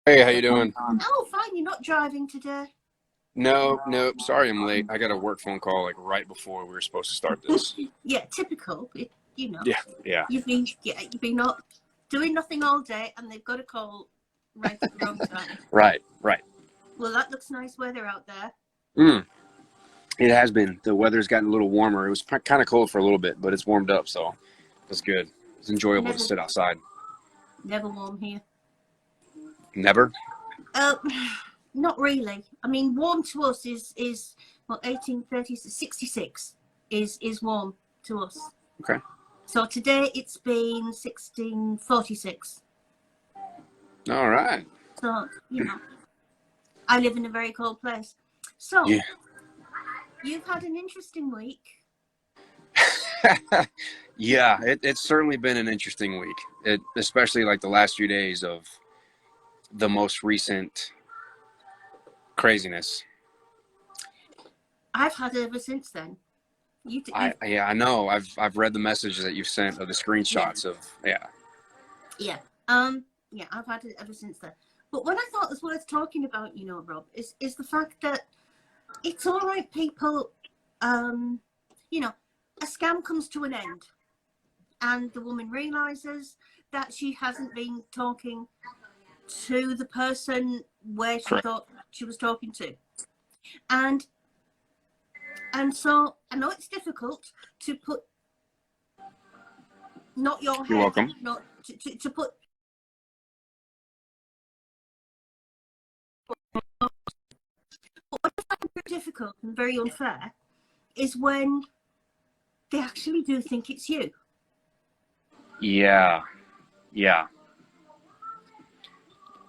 Hey, how you doing? Oh, fine. You're not driving today. No, no, sorry I'm late. I got a work phone call like right before we were supposed to start this. Yeah, typical. You know, Yeah, yeah. you've been not doing nothing all day, and they've got a call right at the wrong time. Right, right. Well, that looks nice weather out there. Mm, it has been. The weather's gotten a little warmer. It was kind of cold for a little bit, but it's warmed up, so it's good. It's enjoyable to Never, sit outside. never warm here. Never? Uh, not really. I mean, warm to us is what 1830 66 is warm to us. Okay. So today it's been 1646. All right. So I live in a very cold place. So Yeah. you've had an interesting week. Yeah, it's certainly been an interesting week. Especially like the last few days of the most recent craziness. I've had ever since then. Yeah, I know. I've read the messages that you've sent of the Yeah, screenshots of yeah. yeah, yeah. I've had it ever since then. But what I thought was worth talking about, Rob, is the fact that it's all right, people. Um, you know, a scam comes to an end, and the woman realizes that she hasn't been talking to the person where she Correct. thought she was talking to, and so I know it's difficult to put not your You're head, welcome. not to put. What I find very difficult and very unfair is when they actually do think it's you. Yeah, yeah.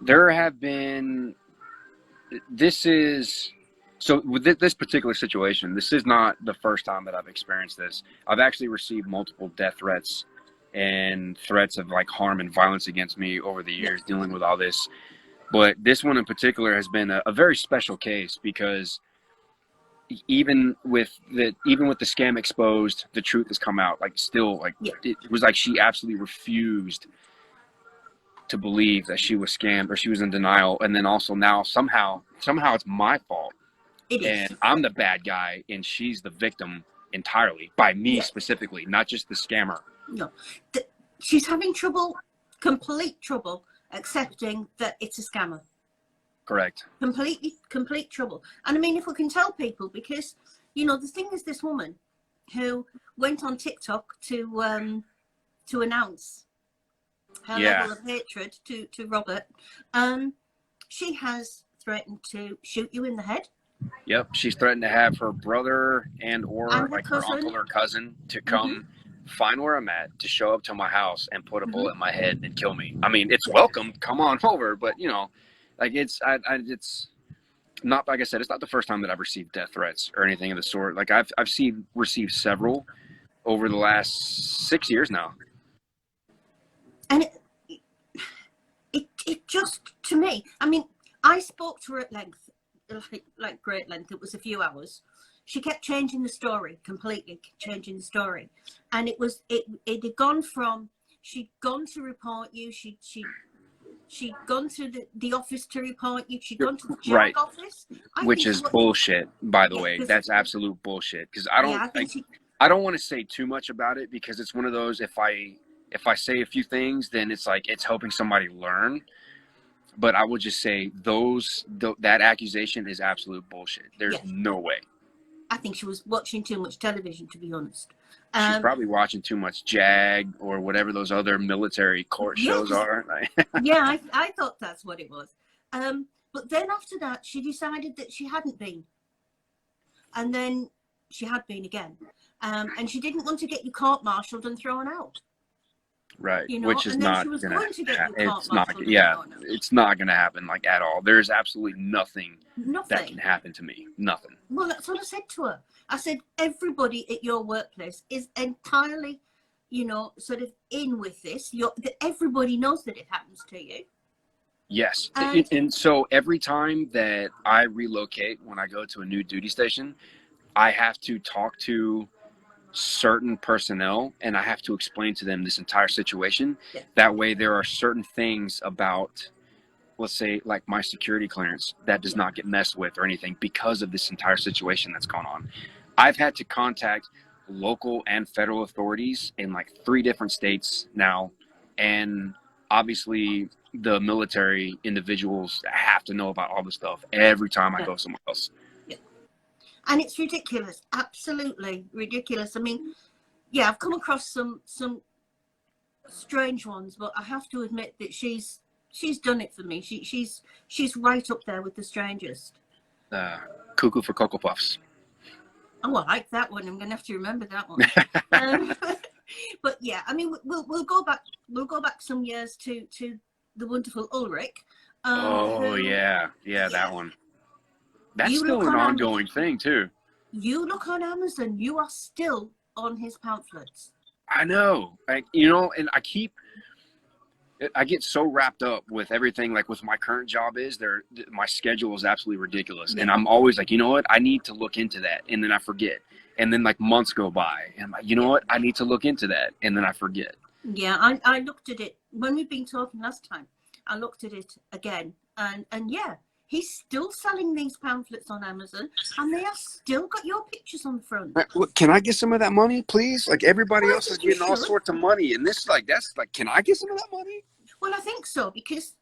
There have been. This is so with this particular situation. This is not the first time that I've experienced this. I've actually received multiple death threats and threats of like harm and violence against me over the Yeah, years dealing with all this. But this one in particular has been a very special case because even with the scam exposed, the truth has come out. Like still, like yeah, it was like she absolutely refused to believe that she was scammed or she was in denial, and then also now somehow it's my fault it is. and I'm the bad guy and she's the victim entirely by me Yeah, specifically, not just the scammer. no, she's having trouble, complete trouble, accepting that it's a scammer. Correct. Complete trouble. And I mean, if we can tell people, because the thing is, this woman who went on TikTok to announce her Yeah. level of hatred to Robert, she has threatened to shoot you in the head, Yep. She's threatened to have her brother and or and her like her cousin. uncle or cousin to Mm-hmm, come find where I'm at, to show up to my house and put a mm-hmm. bullet in my head and kill me. I mean, it's Yeah, welcome. Come on over, but like it's not, like I said, it's not the first time that I've received death threats or anything of the sort. Like I've seen received several over the last 6 years now. and it just, to me, I mean, I spoke to her at length, like great length. It was a few hours. She kept changing the story, completely changing the story, and it had gone from, she'd gone to report you, she'd gone to the office to report you, she'd gone to the Right. JAG office. I Which think is bullshit, by the yeah, way. because That's absolute bullshit. Because I yeah, don't I think she, I don't want to say too much about it because it's one of those, if I say a few things, then it's like it's helping somebody learn. But I would just say that accusation is absolute bullshit. There's yeah, no way. I think she was watching too much television, to be honest. She's Um, probably watching too much JAG or whatever those other military court yeah, shows are. yeah, I thought that's what it was. But then after that, she decided that she hadn't been, and then she had been again, and she didn't want to get you court-martialed and thrown out, Right, which is and then she not was gonna. going to get you It's not. court-martialed and Yeah, thrown out. it's not gonna happen like at all. There's absolutely nothing that can Nothing. happen to me. Nothing. Well, that's what I said to her. I said, everybody at your workplace is entirely, sort of in with this. Everybody knows that it happens to you. Yes, And and so every time that I relocate, when I go to a new duty station, I have to talk to certain personnel and I have to explain to them this entire situation. yeah, That way, there are certain things about let's say, like my security clearance, that does not get messed with or anything because of this entire situation that's going on. I've had to contact local and federal authorities in like 3 different states now, and obviously the military individuals have to know about all this stuff every time I go somewhere else. Yeah. And it's ridiculous, absolutely ridiculous. I mean, yeah, I've come across some strange ones, but I have to admit that she's done it for me. She's right up there with the strangest. Cuckoo for Cocoa Puffs. Oh, I like that one. I'm gonna have to remember that one. But yeah, I mean, we'll go back some years to the wonderful Ulrich. Yeah, that one. That's still an ongoing thing too. You look on Amazon, you are still on his pamphlets. I know, like, you know, and I get so wrapped up with everything, like with my current job my schedule is absolutely ridiculous. Yeah. And I'm always like, you know what, I need to look into that. And then I forget. And then like months go by and I'm like, you know what, I need to look into that. And then I forget. Yeah, I looked at it when we've been talking last time. I looked at it again and yeah, he's still selling these pamphlets on Amazon and they have still got your pictures on the front. Look, can I get some of that money, please? Like everybody else is getting all sorts of money. And that's like, can I get some of that money? Well, I think so, because,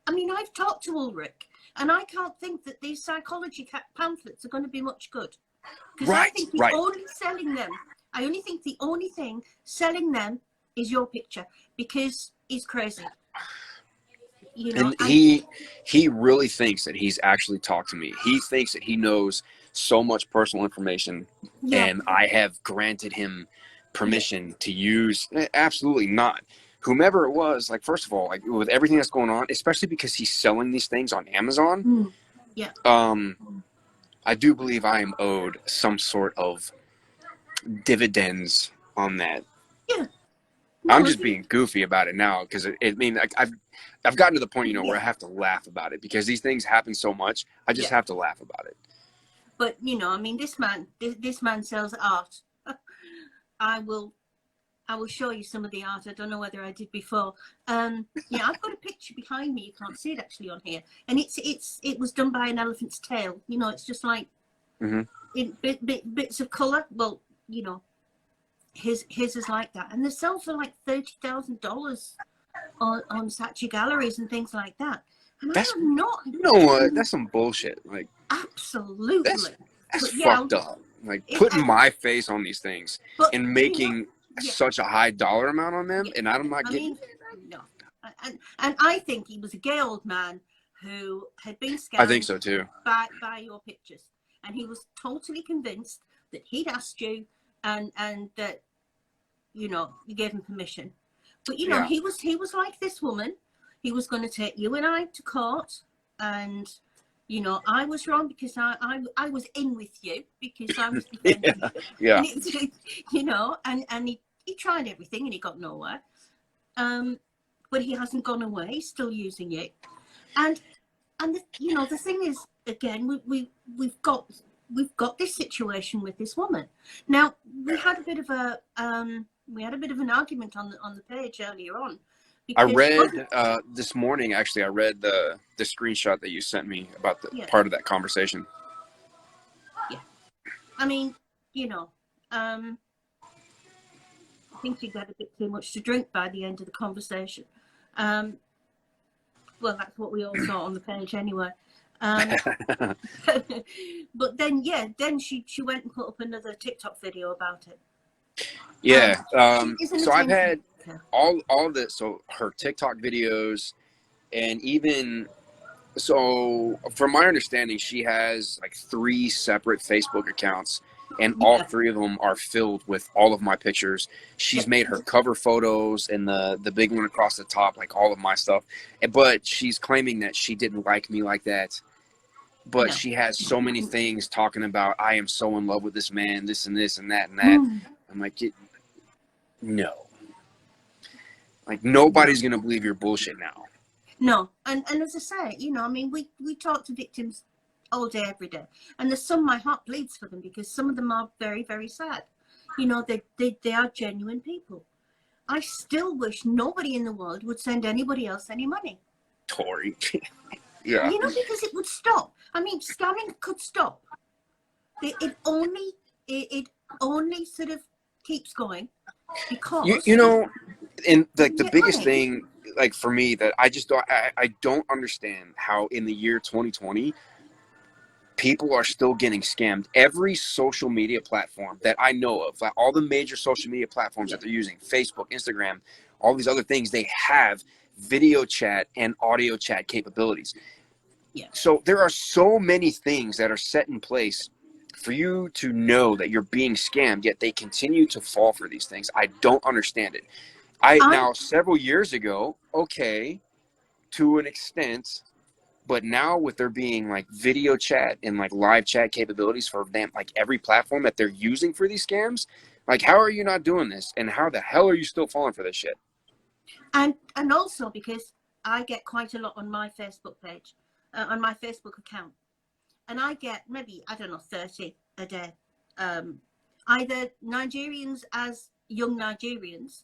I mean, I've talked to Ulrich, and I can't think that these psychology pamphlets are going to be much good. Because I think he's only selling them. I only think the only thing selling them is your picture, because he's crazy. You know, and he really thinks that he's actually talked to me. He thinks that he knows so much personal information, and I have granted him permission to use. Absolutely not. Whomever it was, like, first of all, like with everything that's going on, especially because he's selling these things on Amazon, I do believe I am owed some sort of dividends on that. Yeah. No, I'm just being goofy about it now because I mean, like, I've gotten to the point, you know, where I have to laugh about it because these things happen so much. I just have to laugh about it. But you know, I mean, this man sells art. I will show you some of the art. I don't know whether I did before. Yeah, I've got a picture behind me. You can't see it actually on here, and it was done by an elephant's tail. You know, it's just like in bits of color. Well, you know, his is like that, and they sell for like $30,000 on Saatchi galleries and things like that. And that's I have not. You know what? That's some bullshit. Like, absolutely, that's fucked up. Like putting my face on these things and making such a high dollar amount on them, and I'm not getting. No, and I think he was a gay old man who had been scammed. I think so too. By your pictures, and he was totally convinced that he'd asked you, and that, you know, you gave him permission. But you know, he was like this woman. He was going to take you and I to court, and you know, I was wrong because I was in with you because I was defending you. Yeah. And you know, and he tried everything and he got nowhere. But he hasn't gone away. He's still using it. And you know, the thing is, again, we've got this situation with this woman. Now, we had a bit of an argument on the page earlier on. I read this morning, actually, I read the screenshot that you sent me about the part of that conversation. Yeah. I mean, you know, I think you got a bit too much to drink by the end of the conversation. Well, that's what we all saw on the page anyway. But then, she went and put up another TikTok video about it. Yeah. So I've had all of this. So her TikTok videos, and even so, from my understanding, she has like 3 separate Facebook accounts, and all 3 of them are filled with all of my pictures. She's made her cover photos and the big one across the top, like all of my stuff. But she's claiming that she didn't like me like that. But she has so many things talking about, I am so in love with this man, this and this and that and that. I'm like, no. Like, nobody's going to believe your bullshit now. No. And as I say, you know, I mean, we talk to victims all day, every day. And there's some, my heart bleeds for them because some of them are very, very sad. You know, they are genuine people. I still wish nobody in the world would send anybody else any money. Tory. Yeah. You know, because it would stop. I mean, scamming could stop. It only sort of keeps going because You know, and like the get biggest money. thing, like for me, that I don't understand how in the year 2020 people are still getting scammed. Every social media platform that I know of, like all the major social media platforms that they're using, Facebook, Instagram, all these other things, they have video chat and audio chat capabilities. Yeah. So there are so many things that are set in place for you to know that you're being scammed, yet they continue to fall for these things. I don't understand it. Now several years ago, okay, to an extent, but now with there being like video chat and like live chat capabilities for them, like every platform that they're using for these scams, like how are you not doing this? And how the hell are you still falling for this shit? And also because I get quite a lot on my Facebook page, on my Facebook account, and I get maybe, I don't know, 30 a day. Either Nigerians as young Nigerians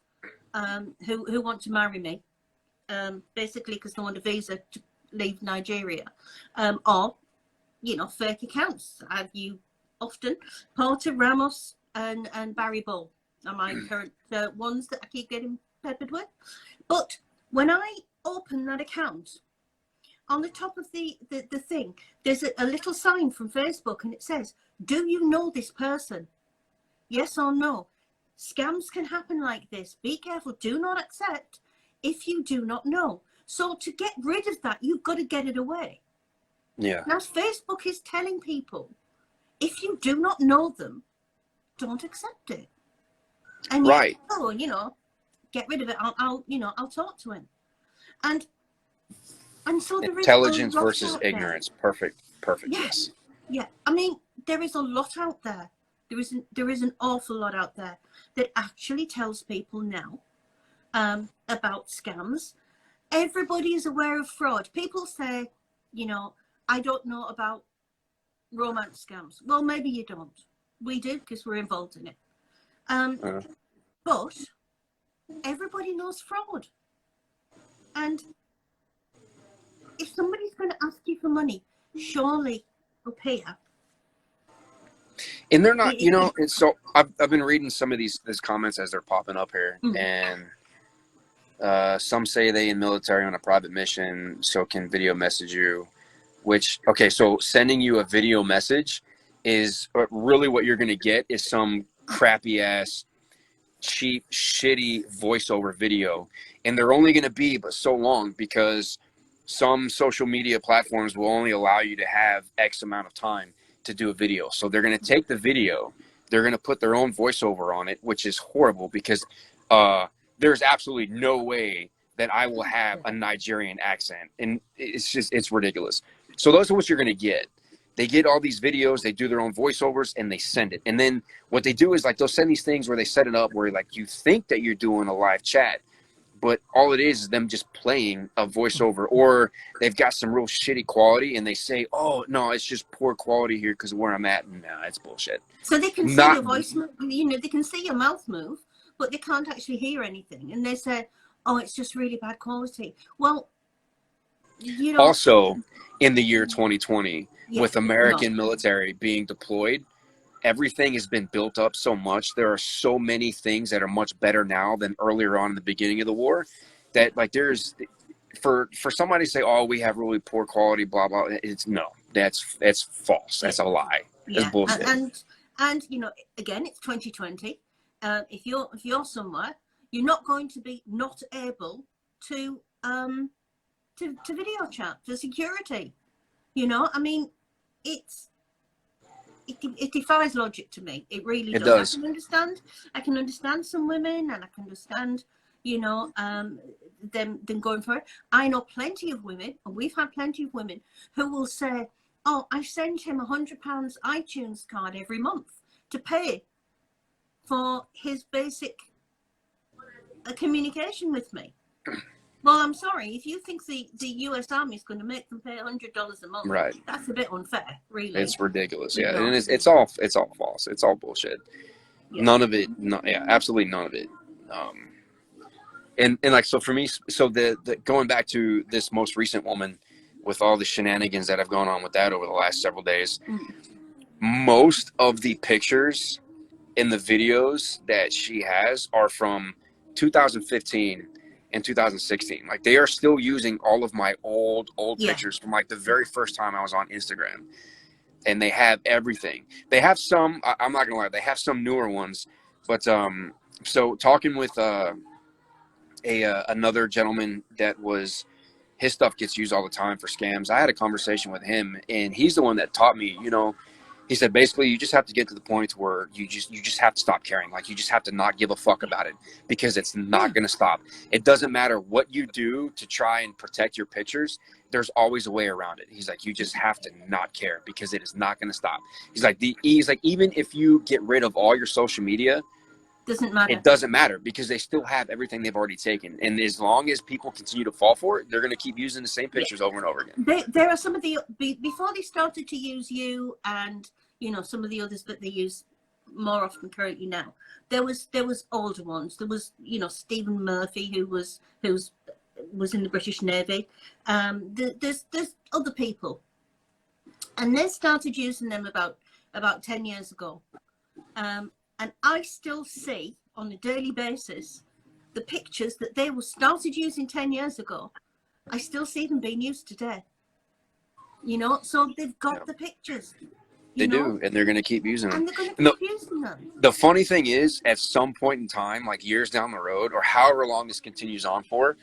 who want to marry me, basically because they want a visa to leave Nigeria, or, you know, fake accounts. I've you often, Porter, Ramos, and Barry Bull are my current ones that I keep getting peppered with. But when I open that account, on the top of the thing, there's a little sign from Facebook, and it says, do you know this person? Yes or no? Scams can happen like this. Be careful. Do not accept if you do not know. So to get rid of that, you've got to get it away. Yeah. Now, Facebook is telling people, if you do not know them, don't accept it. And yet, Right. oh, you know, get rid of it. I'll talk to him. And so there is Intelligence a lot versus out ignorance. Perfect. Yes. Yeah. I mean, there is a lot out there. There is an awful lot out there that actually tells people now about scams. Everybody is aware of fraud. People say, you know, I don't know about romance scams. Well, maybe you don't. We do because we're involved in it. But everybody knows fraud. And if somebody's going to ask you for money, surely up here. And they're not, you know, and so I've been reading some of these comments as they're popping up here, and some say they in military on a private mission, so can video message you, which, okay, so sending you a video message is really what you're going to get is some crappy ass, cheap, shitty voiceover video. And they're only going to be but so long because some social media platforms will only allow you to have X amount of time to do a video. So they're going to take the video, they're going to put their own voiceover on it, which is horrible because there's absolutely no way that I will have a Nigerian accent. And it's ridiculous. So those are what you're going to get. They get all these videos, they do their own voiceovers, and they send it. And then what they do is like they'll send these things where they set it up where like you think that you're doing a live chat, but all it is them just playing a voiceover, or they've got some real shitty quality and they say, oh, no, it's just poor quality here because of where I'm at. No, it's bullshit. So they can see your voice, you know, they can see your mouth move, but they can't actually hear anything. And they say, oh, it's just really bad quality. Well, you know. Also, in the year 2020, with American military being deployed, everything has been built up so much. There are so many things that are much better now than earlier on in the beginning of the war that like there's for somebody to say, oh, we have really poor quality, blah, blah. It's no, that's false. That's a lie. That's bullshit. And, you know, again, it's 2020. If you're somewhere, you're not going to be not able to video chat for security. You know, I mean, it defies logic to me. It really does. I can understand some women, and I can understand, you know, them going for it. I know plenty of women, and we've had plenty of women who will say, oh, I send him £100 iTunes card every month to pay for his basic communication with me. Well, I'm sorry. If you think the U.S. Army is going to make them pay $100 a month, right? That's a bit unfair, really. It's ridiculous, yeah. And it's all false. It's all bullshit. Yeah. None of it. Absolutely none of it. And like, so for me, so the going back to this most recent woman with all the shenanigans that have gone on with that over the last several days, most of the pictures in the videos that she has are from 2015 and 2016. Like, they are still using all of my old Yeah. pictures from like the very first time I was on Instagram, and they have everything. They have some, I'm not gonna lie, they have some newer ones, but so talking with another gentleman that was, his stuff gets used all the time for scams. I had a conversation with him, and he's the one that taught me, you know, he said, basically, you just have to get to the point where you just have to stop caring. Like, you just have to not give a fuck about it, because it's not going to stop. It doesn't matter what you do to try and protect your pictures. There's always a way around it. He's like, you just have to not care, because it is not going to stop. He's like, even if you get rid of all your social media, Doesn't matter. it doesn't matter, because they still have everything they've already taken. And as long as people continue to fall for it, they're going to keep using the same pictures over and over again. There are some of the, before they started to use you and, you know, some of the others that they use more often currently now, there was older ones. There was, you know, Stephen Murphy, who was in the British Navy. There's other people, and they started using them about 10 years ago. And I still see on a daily basis the pictures that they were started using 10 years ago. I still see them being used today. You know, so they've got the pictures. They do, and they're going to keep using them. And they're going to keep using them. The funny thing is, at some point in time, like years down the road, or however long this continues on for,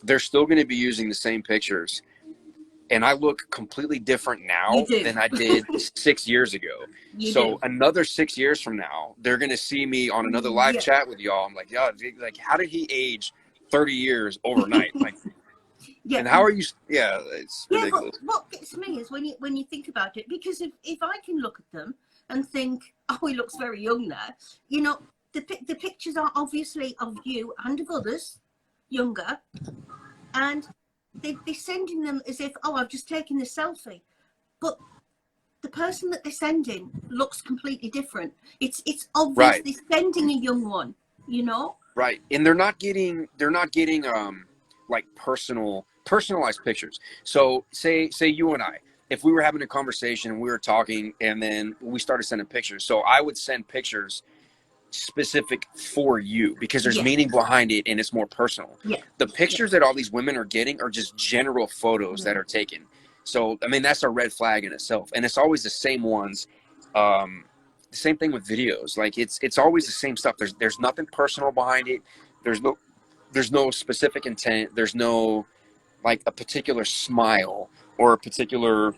they're still going to be using the same pictures. And I look completely different now than I did 6 years ago. So another 6 years from now, they're going to see me on another live chat with y'all. I'm like, yeah, like, how did he age 30 years overnight? Like, and how are you? Yeah, it's ridiculous. But what gets me is when you think about it, because if I can look at them and think, oh, he looks very young there, you know, the pictures are obviously of you and of others younger, and they're sending them as if, oh, I've just taken this selfie, but the person that they're sending looks completely different. It's obvious they're sending a young one, you know. Right, and they're not getting like personalized pictures. So say you and I, if we were having a conversation and we were talking, and then we started sending pictures, so I would send pictures specific for you, because there's meaning behind it, and it's more personal. The pictures that all these women are getting are just general photos that are taken. So I mean, that's a red flag in itself, and it's always the same ones. The same thing with videos. Like, it's always the same stuff. There's nothing personal behind it. There's no specific intent. There's no, like, a particular smile or a particular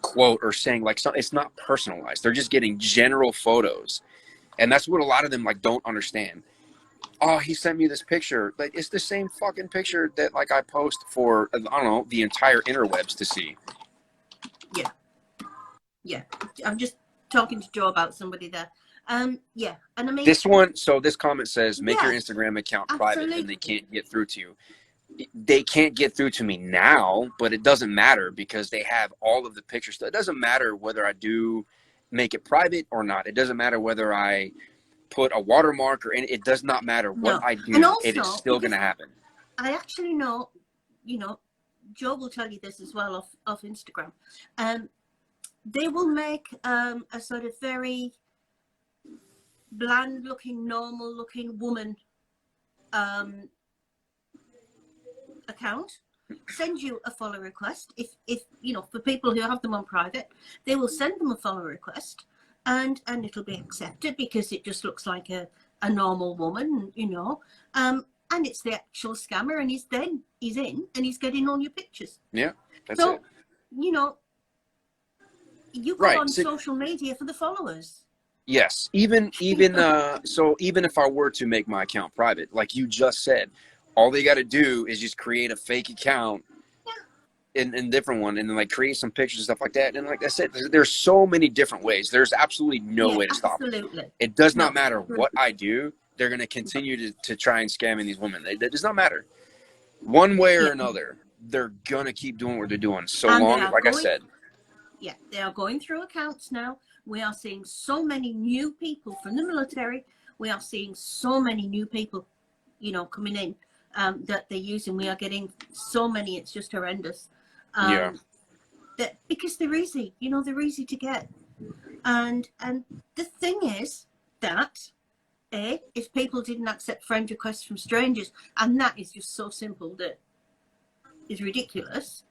quote or saying, like, something. It's not personalized. They're just getting general photos. And that's what a lot of them, like, don't understand. Oh, he sent me this picture. Like, it's the same fucking picture that, like, I post for, I don't know, the entire interwebs to see. Yeah. I'm just talking to Joe about somebody there. And I mean, this comment says, make your Instagram account private and they can't get through to you. They can't get through to me now, but it doesn't matter, because they have all of the pictures. So it doesn't matter whether I do make it private or not. It doesn't matter whether I put a watermark or it does not matter what I do. Also, it is still going to happen. I actually know, you know, Joe will tell you this as well off Instagram. They will make a sort of very bland looking, normal looking woman account, send you a follow request. If you know, for people who have them on private, they will send them a follow request, and it'll be accepted, because it just looks like a normal woman, you know. And it's the actual scammer, and he's in and he's getting all your pictures. Yeah, that's it. You know, you go on social media for the followers. Yes, even so, even if I were to make my account private, like you just said, all they got to do is just create a fake account in different one, and then, like, create some pictures and stuff like that. And like I said, there's so many different ways. There's absolutely no way to stop it. It does not matter what I do. They're going to continue to try and scam in these women. It does not matter. One way or another, they're going to keep doing what they're doing. So long, like I said. Yeah, they are going through accounts now. We are seeing so many new people from the military. We are seeing so many new people coming in that they're using. We are getting so many, it's just horrendous. Yeah. That because they're easy, they're easy to get. And the thing is that if people didn't accept friend requests from strangers, and that is just so simple that is ridiculous.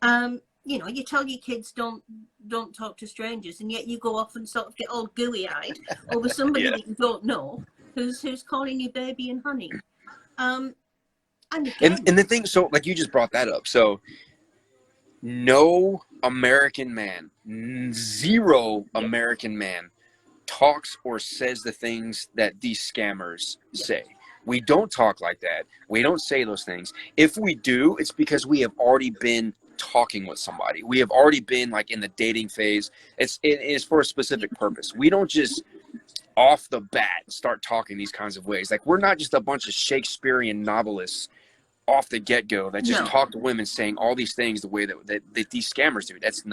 You tell your kids don't talk to strangers, and yet you go off and sort of get all gooey-eyed over somebody Yeah. that you don't know who's calling you baby and honey. And And again, the thing, so like you just brought that up. So no American man, zero American man talks or says the things that these scammers say. We don't talk like that. We don't say those things. If we do, it's because we have already been talking with somebody. We have already been like in the dating phase. It is for a specific purpose. We don't just off the bat start talking these kinds of ways. Like we're not just a bunch of Shakespearean novelists off the get-go that just talk to women saying all these things the way that these scammers do. It's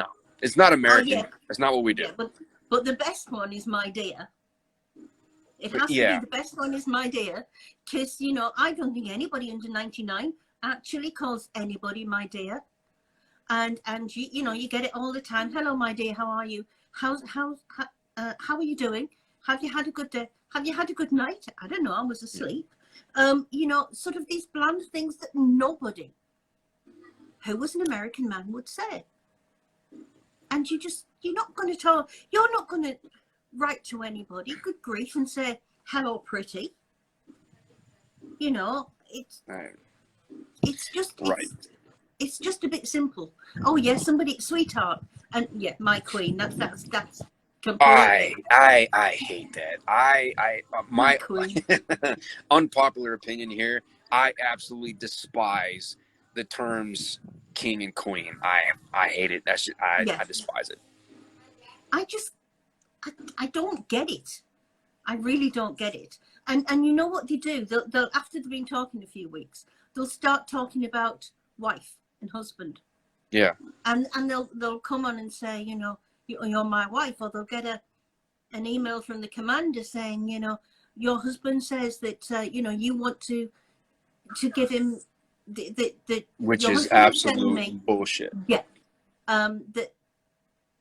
not American. yeah. That's not what we do. Yeah, but the best one is my dear. It has to be the best one is my dear, because I don't think anybody under 99 actually calls anybody my dear, and you get it all the time. Hello, my dear. How are you? How are you doing? Have you had a good day? Have you had a good night? I don't know. I was asleep. Sort of these bland things that nobody who was an American man would say. And you're not going to write to anybody, good grief, and say, hello, pretty. It's just, right. It's just a bit simple. Oh, yeah, somebody, sweetheart. And yeah, my queen, that's completely. I hate that. My queen. unpopular opinion here, I absolutely despise the terms king and queen. I hate it. I despise it. I don't get it. I really don't get it. And you know what they do? They'll after they've been talking a few weeks, they'll start talking about wife and husband. Yeah. And they'll come on and say, you're my wife, or they'll get an email from the commander saying, your husband says that you want to give him the which is absolute bullshit. Yeah. That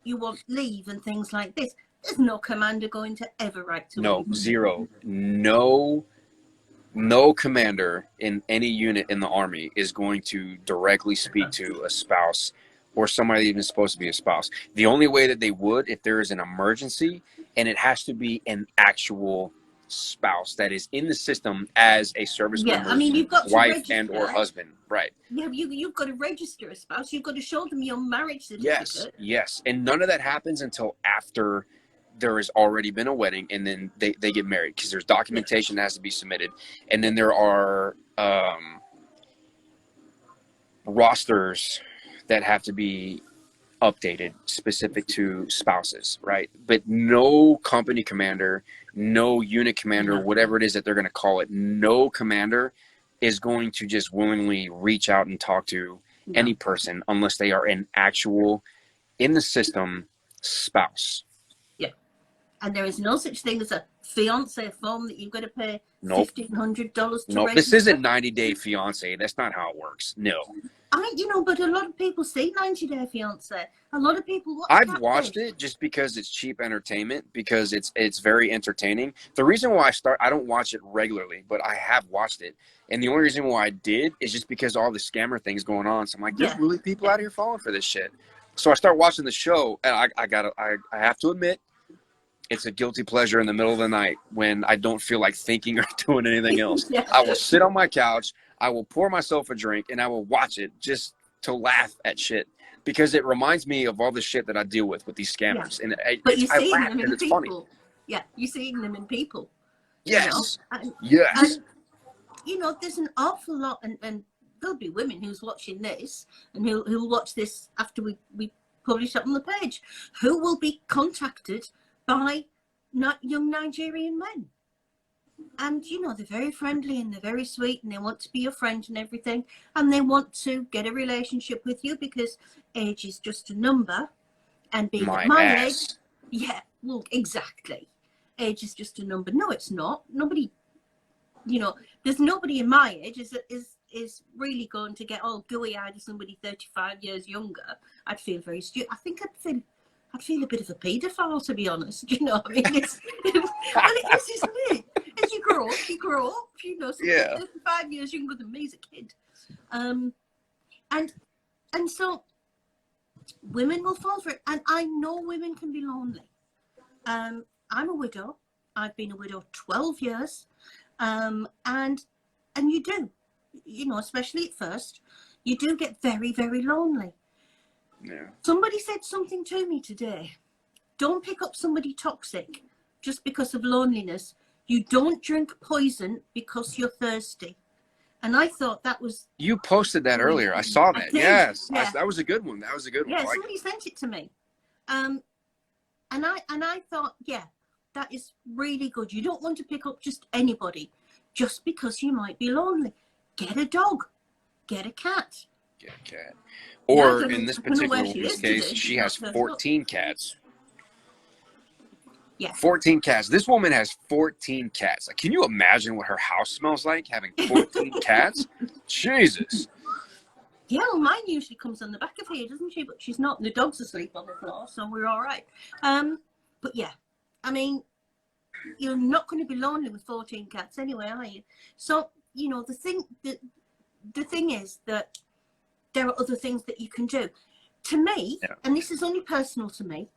you want leave and things like this. There's no commander going to ever write to anybody. Zero. No commander in any unit in the Army is going to directly speak to a spouse or somebody even supposed to be a spouse. The only way that they would, if there is an emergency, and it has to be an actual spouse that is in the system as a service member's you've got wife and or husband. Right. Yeah, you've got to register a spouse. You've got to show them your marriage certificate. Yes. And none of that happens until after there has already been a wedding, and then they get married, because there's documentation that has to be submitted. And then there are rosters that have to be updated specific to spouses, right? But no company commander, no unit commander, whatever it is that they're going to call it, no commander is going to just willingly reach out and talk to any person unless they are an actual, in the system, spouse. Yeah. And there is no such thing as a fiance form that you've got to pay $1,500 to register. This isn't 90-day fiance. That's not how it works. No. But a lot of people see 90-Day Fiance. A lot of people watch I've watched it just because it's cheap entertainment, because it's very entertaining. The reason why I don't watch it regularly, but I have watched it. And the only reason why I did is just because all the scammer things going on. So I'm like, there's really people out here falling for this shit. So I start watching the show, and I have to admit, it's a guilty pleasure in the middle of the night when I don't feel like thinking or doing anything else. I will sit on my couch, I will pour myself a drink, and I will watch it just to laugh at shit, because it reminds me of all the shit that I deal with these scammers. And but you're seeing them in people. Funny. Yeah, you're seeing them in people. Yes. Yes. And, there's an awful lot, and there'll be women who's watching this and who'll watch this after we publish it on the page, who will be contacted by young Nigerian men. And, they're very friendly and they're very sweet and they want to be your friend and everything. And they want to get a relationship with you because age is just a number. And being at my age, yeah, well, exactly. Age is just a number. No, it's not. Nobody, there's nobody in my age is really going to get all gooey-eyed as somebody 35 years younger. I'd feel very stupid. I think I'd feel a bit of a paedophile, to be honest. You know, I mean, it's well, it is, isn't it? As you grow up, you grow up. You know, somebody 35 years younger than me is a kid, and so women will fall for it, and I know women can be lonely. I'm a widow. I've been a widow 12 years, and you do, you know, especially at first, you do get very, very lonely. Yeah. Somebody said something to me today. Don't pick up somebody toxic just because of loneliness. You don't drink poison because you're thirsty. And I thought that was... You posted that earlier. I saw that. Yes. Yeah. That was a good one. That was a good one. Yeah, somebody sent it to me. And I thought, yeah, that is really good. You don't want to pick up just anybody just because you might be lonely. Get a dog. Get a cat. Get a cat. Or in this particular woman's case, she has 14 cats. Yeah. 14 cats. This woman has 14 cats. Like, can you imagine what her house smells like having 14 cats? Jesus. Yeah, well, mine usually comes on the back of here, doesn't she? But she's not. And the dog's asleep on the floor, so we're all right. But yeah, I mean, you're not going to be lonely with 14 cats anyway, are you? So, you know, the thing is that there are other things that you can do. To me, and this is only personal to me,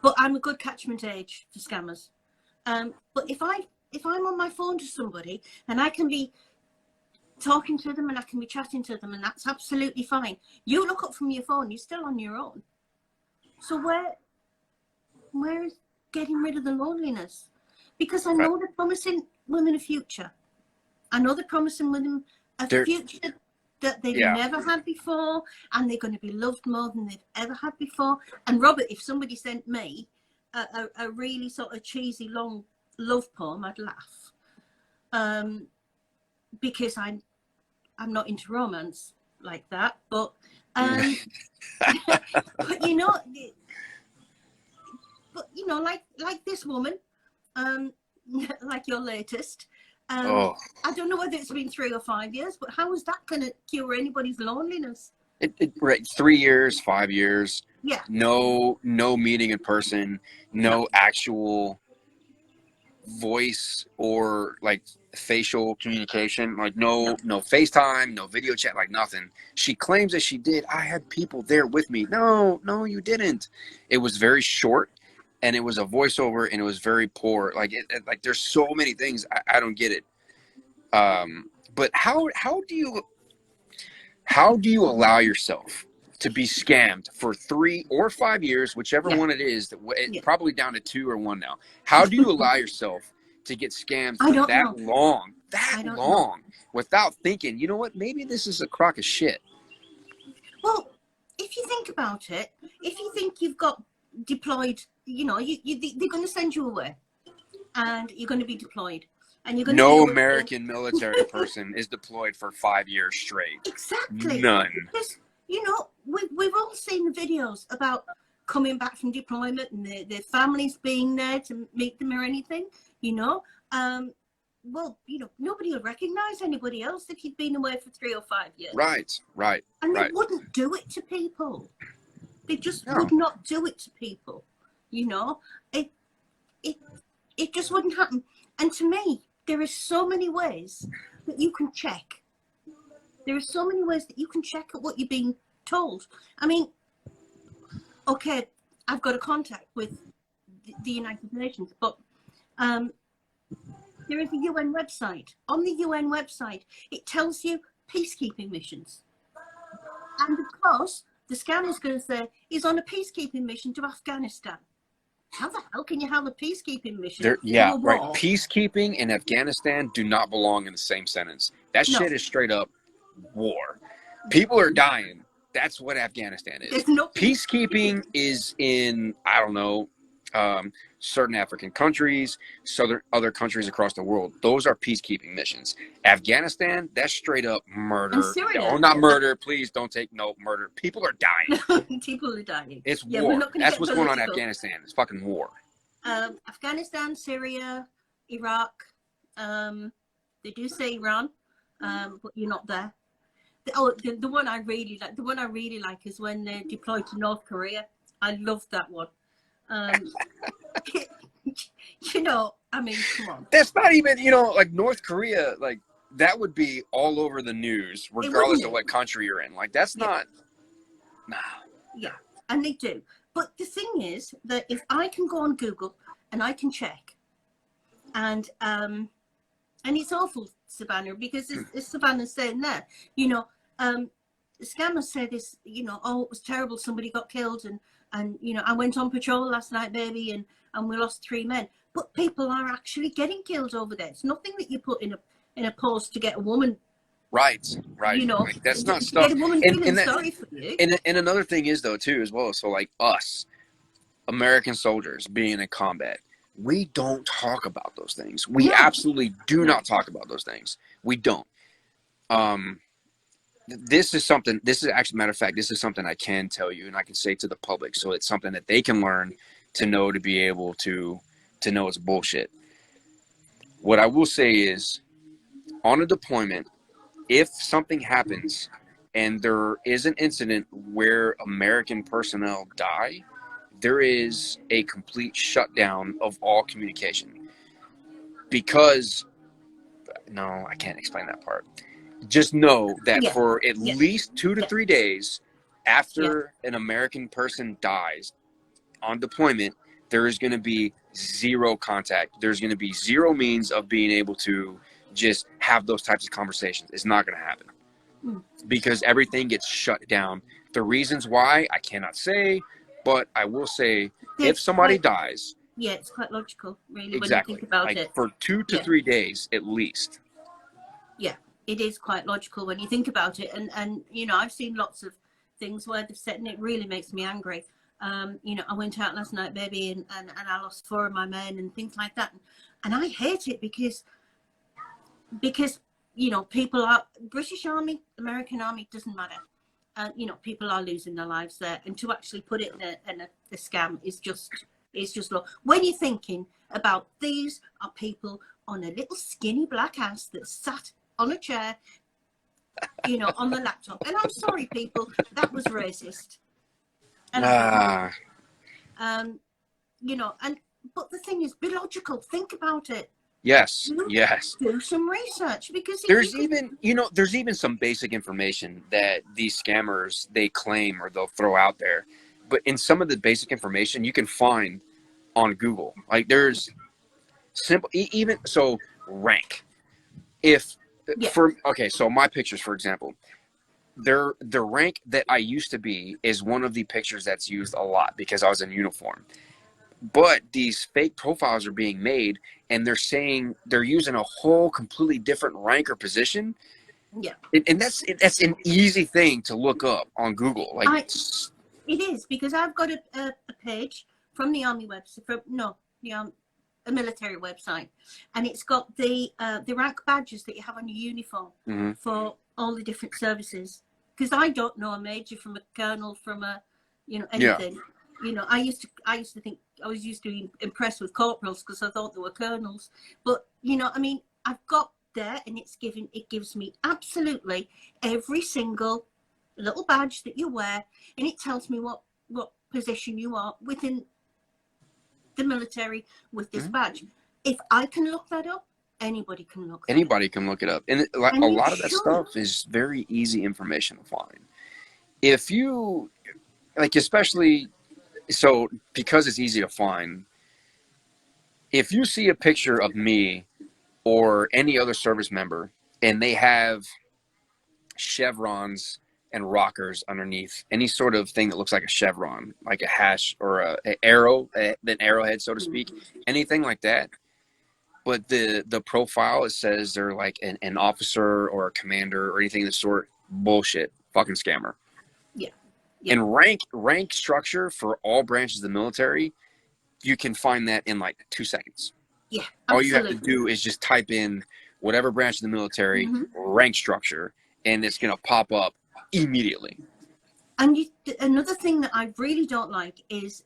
but I'm a good catchment age for scammers. But if I'm on my phone to somebody and I can be talking to them and I can be chatting to them, and that's absolutely fine. You look up from your phone, you're still on your own. So where is getting rid of the loneliness? Because I know they're promising women a future. I know they're promising women a future that they've never had before, and they're going to be loved more than they've ever had before. And Robert, if somebody sent me a really sort of cheesy long love poem, I'd laugh. Because I'm not into romance like that, but but you know, like this woman, like your latest. I don't know whether it's been 3 or 5 years, but how is that going to cure anybody's loneliness? Right, 3 years, 5 years. Yeah. No meeting in person, no actual voice or like facial communication, like no FaceTime, no video chat, like nothing. She claims that she did. I had people there with me. No, you didn't. It was very short, and it was a voiceover, and it was very poor. Like there's so many things I don't get it. But how do you allow yourself to be scammed for 3 or 5 years, whichever one it is, probably down to 2 or 1 now. How do you allow yourself to get scammed for that long without thinking, you know what, maybe this is a crock of shit? Well, if you think about it, if you think you've got deployed, you know, they're going to send you away and you're going to be deployed. And you're going no American military person is deployed for 5 years straight. Exactly. None. Because, you know, we've all seen the videos about coming back from deployment and their families being there to meet them or anything, you know. Well, you know, nobody will recognize anybody else if you've been away for 3 or 5 years. Right. And they wouldn't do it to people. They just would not do it to people, you know. It just wouldn't happen. And to me, there are so many ways that you can check. There are so many ways that you can check at what you're being told. I mean, okay, I've got a contact with the United Nations, but there is a UN website. On the UN website, it tells you peacekeeping missions. And of course, the scammer's going to say he's on a peacekeeping mission to Afghanistan. How the hell can you have a peacekeeping mission? Peacekeeping and Afghanistan do not belong in the same sentence. That shit is straight up war. People are dying. That's what Afghanistan is. Peacekeeping is in, I don't know, certain African countries, other countries across the world. Those are peacekeeping missions. Afghanistan, that's straight up murder. And Syria. No, not murder. Please don't take murder. People are dying. People are dying. It's war. That's what's going on in Afghanistan. It's fucking war. Afghanistan, Syria, Iraq. They do say Iran, but you're not there. The one I really like. The one I really like is when they're deployed to North Korea. I love that one. You know, I mean, come on. That's not even, you know, like North Korea, like that would be all over the news, regardless of what country you're in. Like that's not. Nah. Yeah, and they do. But the thing is that if I can go on Google and I can check, and it's awful, Savannah, because as Savannah's saying there, you know, scammers say this, you know, oh, it was terrible, somebody got killed, and you know, I went on patrol last night, baby, and we lost 3 men. But people are actually getting killed over there. It's nothing that you put in a post to get a woman. Right. You know, like, that's not to stuff. get a woman feeling sorry for you. And another thing is though too as well. So like us, American soldiers being in combat, we don't talk about those things. We absolutely do not talk about those things. We don't. This is something. This is actually, matter of fact, this is something I can tell you and I can say to the public, so it's something that they can learn to know, to be able to know it's bullshit. What I will say is, on a deployment, if something happens and there is an incident where American personnel die, there is a complete shutdown of all communication. Because, no, I can't explain that part. Just know that for at least 2 to 3 days after an American person dies on deployment, there is going to be zero contact. There's going to be zero means of being able to just have those types of conversations. It's not going to happen because everything gets shut down. The reasons why I cannot say, but I will say if somebody dies. Yeah, it's quite logical, really, exactly. When you think about like it. For 2 to 3 days at least. Yeah, it is quite logical when you think about it. And you know, I've seen lots of things where they've said, and it really makes me angry. You know, I went out last night, baby, and I lost 4 of my men and things like that. And I hate it because, you know, people are, British Army, American Army, doesn't matter. You know, people are losing their lives there. And to actually put it in a scam is just low. When you're thinking about these are people on a little skinny black ass that sat on a chair, you know, on the laptop. And I'm sorry, people, that was racist. And you know, but the thing is, be logical. Think about it. Yes. Do some research, because there's even some basic information that these scammers, they claim or they'll throw out there. But in some of the basic information you can find on Google. Like there's simple, even so, rank. So my pictures, for example, the rank that I used to be is one of the pictures that's used a lot because I was in uniform. But these fake profiles are being made, and they're saying they're using a whole completely different rank or position. Yeah, and that's an easy thing to look up on Google. Like it is, because I've got a page from the Army website, a military website, and it's got the rank badges that you have on your uniform for all the different services. Because I don't know a major from a colonel from a, you know, anything. Yeah. You know, I used to think I was used to be impressed with corporals because I thought they were colonels. But you know, I mean, I've got there, and it gives me absolutely every single little badge that you wear, and it tells me what position you are within the military with this badge. If I can look that up, anybody can look it up. And a lot of that stuff is very easy information to find. If you, like, especially, so because it's easy to find, if you see a picture of me or any other service member and they have chevrons and rockers underneath, any sort of thing that looks like a chevron, like a hash or an arrow, an arrowhead, so to speak, anything like that, but the profile, it says they're like an officer or a commander or anything of the sort, bullshit, fucking scammer. Yeah. And rank structure for all branches of the military, you can find that in like 2 seconds. Yeah, absolutely. All you have to do is just type in whatever branch of the military, rank structure, and it's going to pop up immediately. And another thing that I really don't like is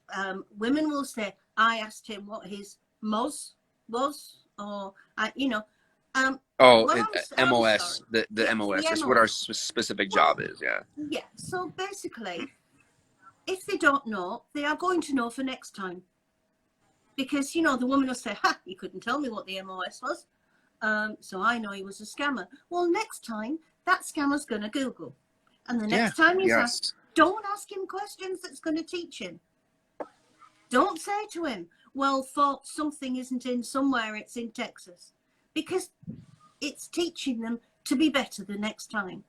women will say, I asked him what his MOS was or Oh, well, and I'm MOS, sorry. the Yes, the MOS is what our MOS. specific job Well, is. Yeah. yeah. So basically, if they don't know, they are going to know for next time. Because, the woman will say, ha, you couldn't tell me what the MOS was. So I know he was a scammer. Well, next time, that scammer's going to Google. And the Yeah. next time he's Yes. asked, don't ask him questions that's going to teach him. Don't say to him, well, thought something isn't in somewhere, it's in Texas. Because it's teaching them to be better the next time.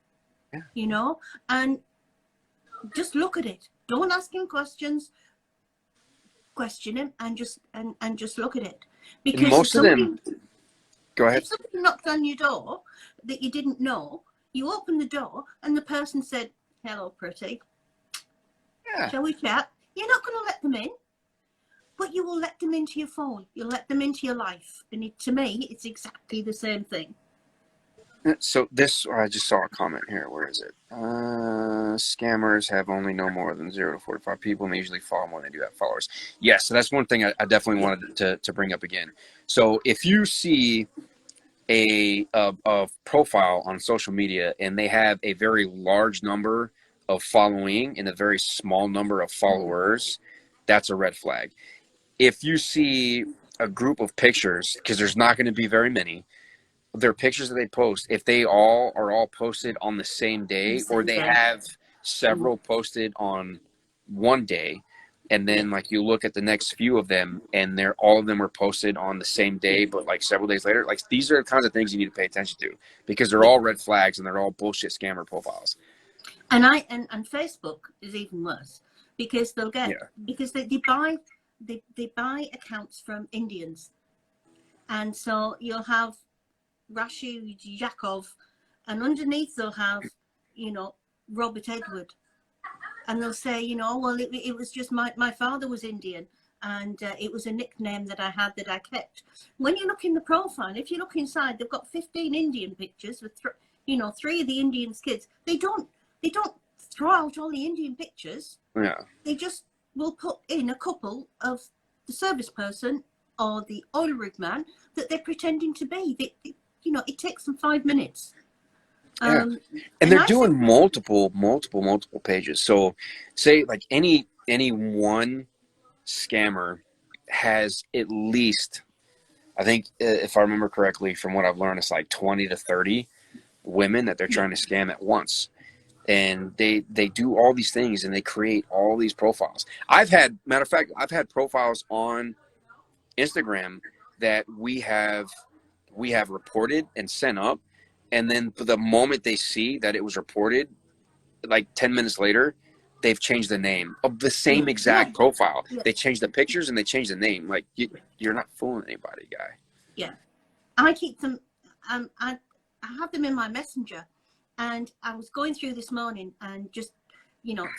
Yeah. And just look at it. Don't ask him questions. Question him and just look at it. And Because most of them, go ahead. if somebody knocked on your door that you didn't know, you opened the door and the person said, hello, pretty. Yeah. Shall we chat? You're not going to let them in, but you will let them into your phone. You'll let them into your life. And to me, it's exactly the same thing. So I just saw a comment here. Where is it? Scammers have only no more than 0 to 45 people, and they usually follow more than they do have followers. Yes, so that's one thing I definitely wanted to bring up again. So if you see a profile on social media and they have a very large number of following and a very small number of followers, that's a red flag. If you see a group of pictures, because there's not going to be very many, their pictures that they post, if they are all posted on the same day, or they have several posted on one day, and then like you look at the next few of them and all of them are posted on the same day but like several days later, like these are the kinds of things you need to pay attention to, because they're all red flags and they're all bullshit scammer profiles. And Facebook is even worse, because they'll get because they buy accounts from Indians, and so you'll have Rashu Yakov, and underneath they'll have, Robert Edward. And they'll say, well, it was just my father was Indian, and it was a nickname that I had that I kept. When you look in the profile, if you look inside, they've got 15 Indian pictures with, 3 of the Indians' kids. They don't throw out all the Indian pictures. Yeah. They just will put in a couple of the service person or the oil rig man that they're pretending to be. It takes them 5 minutes. And they're doing multiple pages. So say like any one scammer has at least, I think if I remember correctly from what I've learned, it's like 20 to 30 women that they're trying to scam at once. And they do all these things and they create all these profiles. Matter of fact, I've had profiles on Instagram that we have reported and sent up, and then the moment they see that it was reported, like 10 minutes later, they've changed the name of the same exact profile. They changed the pictures and they changed the name. Like, you're not fooling anybody, guy. Yeah. I keep them, I have them in my messenger, and I was going through this morning and just,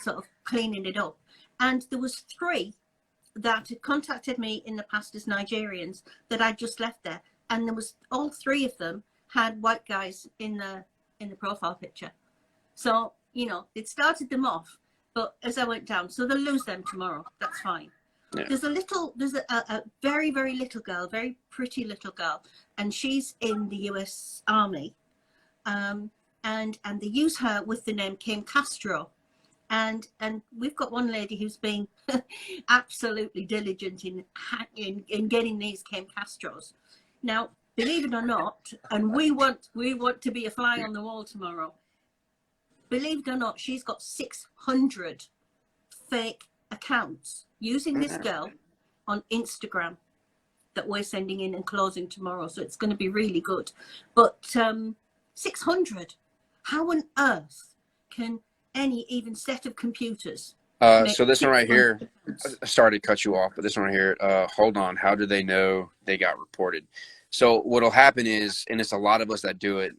sort of cleaning it up. And there was 3 that had contacted me in the past as Nigerians that I just left there. And there was all 3 of them had white guys in the profile picture. So, it started them off, but as I went down, so they'll lose them tomorrow. That's fine. Yeah. There's a very, very little girl, very pretty little girl, and she's in the US Army. And they use her with the name Kim Castro. And we've got one lady who's been absolutely diligent in getting these Kim Castros. Now, believe it or not, and we want to be a fly on the wall tomorrow. Believe it or not, she's got 600 fake accounts using this girl on Instagram that we're sending in and closing tomorrow. So it's going to be really good. But 600, how on earth can any even set of computers? So this one right here, sorry to cut you off, but this one right here, hold on. How do they know they got reported? So what'll happen is, and it's a lot of us that do it,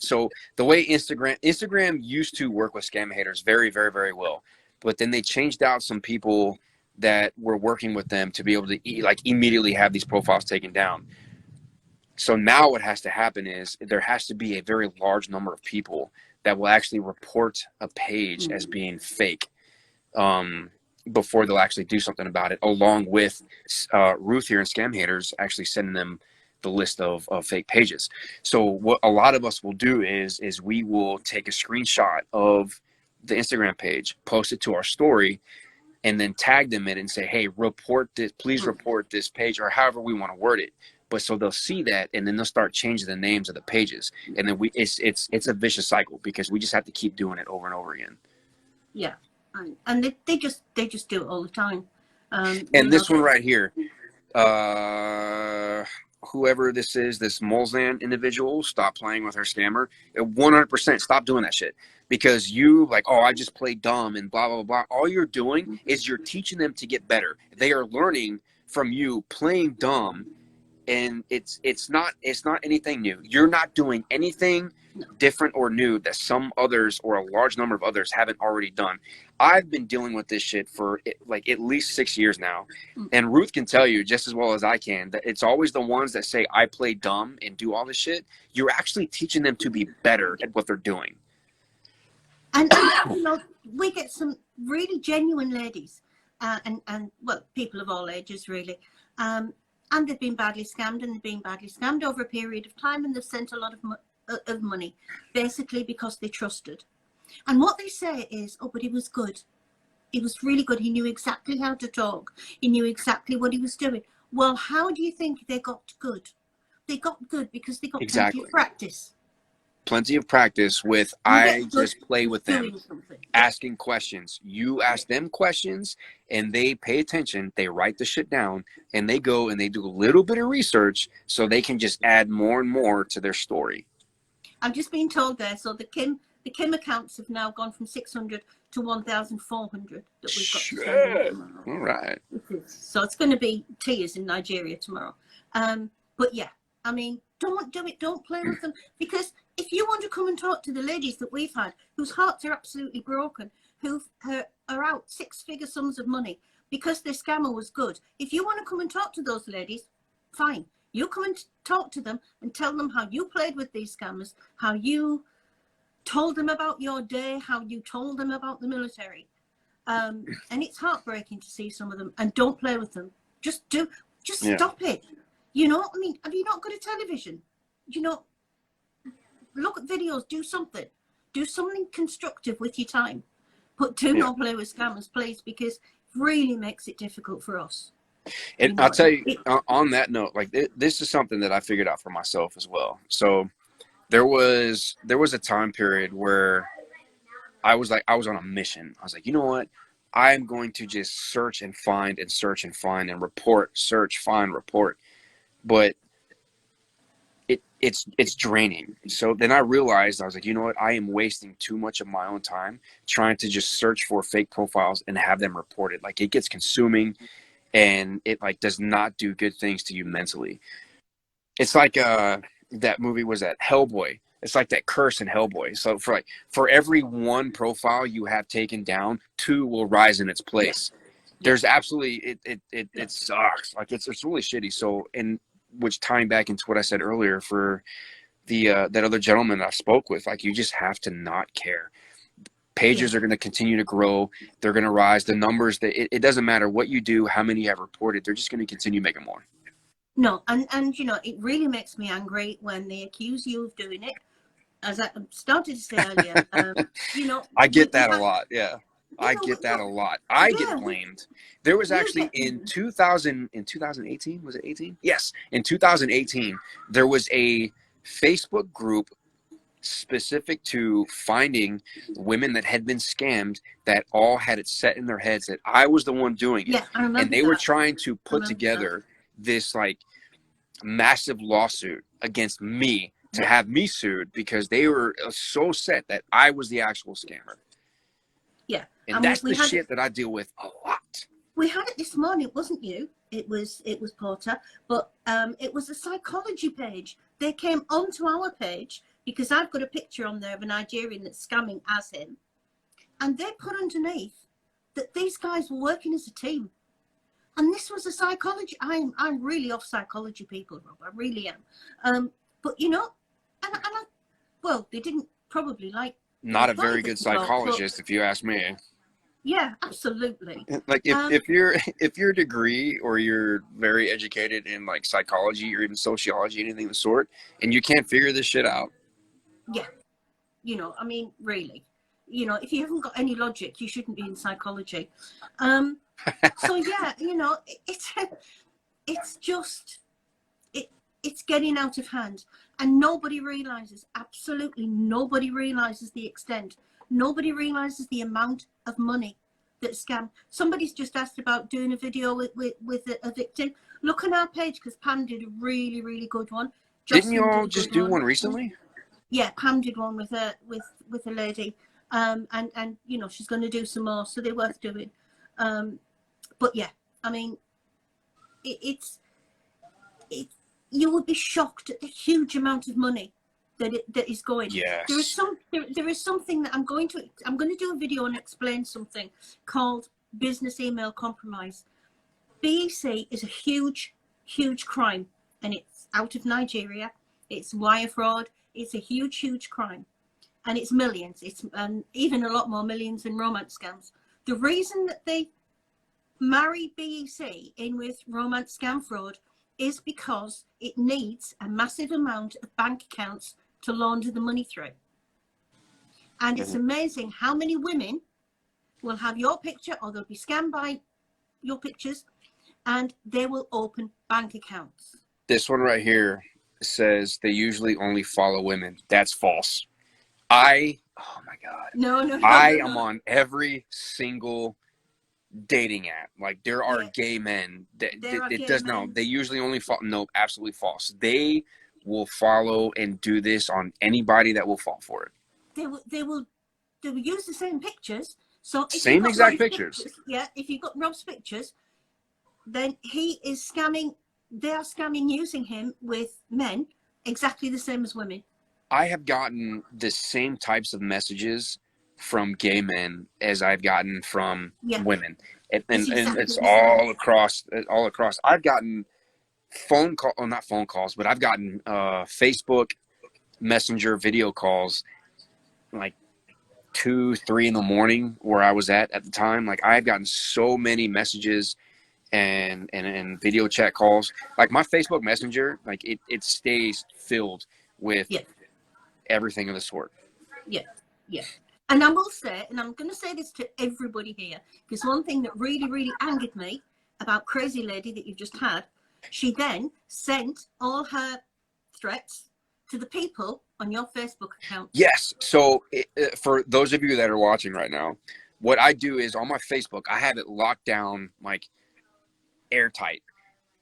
so the way Instagram used to work with scam haters very, very, very well, but then they changed out some people that were working with them to be able to immediately have these profiles taken down. So now what has to happen is there has to be a very large number of people that will actually report a page as being fake. before they'll actually do something about it, along with Ruth here and Scam Haters actually sending them the list of fake pages. So what a lot of us will do is we will take a screenshot of the Instagram page, post it to our story, and then tag them in it and say, hey, report this, please report this page, or however we want to word it. But so they'll see that, and then they'll start changing the names of the pages, and then it's a vicious cycle because we just have to keep doing it over and over again. Yeah, and they just do it all the time. And this one right here, whoever this is, this Molzan individual, stop playing with her scammer. 100% stop doing that shit. Because you like, oh, I just play dumb and blah, blah, blah. All you're doing is you're teaching them to get better. They are learning from you playing dumb, and it's not anything new. You're not doing anything different or new that some others or a large number of others haven't already done. I've been dealing with this shit for like at least 6 years now, and Ruth can tell you just as well as I can that it's always the ones that say I play dumb and do all this shit. You're actually teaching them to be better at what they're doing. And you know, we get some really genuine ladies, and well, people of all ages really, and they've been badly scammed, and they've been badly scammed over a period of time, and they've sent a lot of money, basically because they trusted. And what they say is, oh, but he was good. He was really good. He knew exactly how to talk. He knew exactly what he was doing. Well, how do you think they got good? They got good because they got plenty of practice. Plenty of practice with I just play with them, asking questions. You ask them questions and they pay attention. They write the shit down and they go and they do a little bit of research so they can just add more and more to their story. I've just been told there. So the Kim accounts have now gone from 600 to 1,400 that we've got to send in tomorrow. All right. So it's going to be tears in Nigeria tomorrow. But yeah, I mean, don't do it. Don't play with them, because if you want to come and talk to the ladies that we've had, whose hearts are absolutely broken, who are out six-figure sums of money because their scammer was good, if you want to come and talk to those ladies, fine. You come and talk to them and tell them how you played with these scammers, how you told them about your day, how you told them about the military. And it's heartbreaking to see some of them. And don't play with them. Just stop it. You know, I mean, have you not got a television? You know, look at videos, do something. Do something constructive with your time. But do not play with scammers, please, because it really makes it difficult for us. And you know, I'll tell you, on that note, like this is something that I figured out for myself as well. So there was a time period where I was on a mission. I was like, you know what? I'm going to just search and find and search and find and report, search, find, report. But it's draining. So then I realized, I was like, you know what? I am wasting too much of my own time trying to just search for fake profiles and have them reported. Like, it gets consuming and it like does not do good things to you mentally. It's like that movie was that Hellboy. It's like that curse in Hellboy. So for every one profile you have taken down, two will rise in its place. There's absolutely it sucks. Like it's really shitty. So, and which tying back into what I said earlier for the that other gentleman I spoke with, like you just have to not care. Pages are going to continue to grow. They're going to rise. The numbers, it doesn't matter what you do, how many you have reported. They're just going to continue making more. No, and you know, it really makes me angry when they accuse you of doing it. As I started to say earlier, you know, I get that a lot. Yeah, I get that a lot. I get blamed. There was actually in 2018, was it 18? Yes, in 2018, there was a Facebook group specific to finding women that had been scammed that all had it set in their heads that I was the one doing it. Yeah, I remember and they were trying to put together this like massive lawsuit against me to have me sued because they were so set that I was the actual scammer. Yeah. And that's the shit that I deal with a lot. We had it this morning. It wasn't you. It was Porter. But it was a psychology page. They came onto our page because I've got a picture on there of a Nigerian that's scamming as him. And they put underneath that these guys were working as a team. And this was a psychology. I'm really off psychology, people, Rob. I really am. But, you know, well, they didn't probably like... Not a very good psychologist, if you ask me. Yeah, absolutely. Like if your degree or you're very educated in like psychology or even sociology, anything of the sort, and you can't figure this shit out. Yeah, I mean, really, if you haven't got any logic, you shouldn't be in psychology. So yeah, it's just it's getting out of hand, and nobody realizes, absolutely nobody realizes the extent. Nobody realizes the amount of money that scam. Somebody's just asked about doing a video with a victim. Look on our page, because Pam did a really, really good one. Didn't you Jocelyn all did a just good do one. one recently? Yeah, Pam did one with a lady, and she's going to do some more, so they're worth doing. But yeah, I mean, it's you would be shocked at the huge amount of money that is going. Yes. There is something that I'm going to do a video and explain something called business email compromise. BEC is a huge crime, and it's out of Nigeria. It's wire fraud. It's a huge crime, and it's millions. It's even a lot more millions than romance scams. The reason that they marry BEC in with romance scam fraud is because it needs a massive amount of bank accounts to launder the money through. And it's amazing how many women will have your picture, or they'll be scammed by your pictures, and they will open bank accounts. This one right here says they usually only follow women. That's false. Oh my God. No. I am on every single dating app. Like there are gay men that they usually only follow. No, absolutely false. They will follow and do this on anybody that will fall for it. They will use the same pictures. So same exact pictures. Yeah, if you've got Rob's pictures, then he is scamming. They are scamming using him with men exactly the same as women. I have gotten the same types of messages from gay men as I've gotten from women, and it's all across. I've gotten not phone calls, but I've gotten Facebook Messenger video calls like 2-3 in the morning where I was at the time. Like I've gotten so many messages and video chat calls. Like my Facebook Messenger, like it stays filled with everything of the sort. Yeah. And I will say, and I'm going to say this to everybody here, because one thing that really, really angered me about Crazy Lady that you've just had, she then sent all her threats to the people on your Facebook account. Yes. So for those of you that are watching right now, what I do is on my Facebook, I have it locked down like airtight.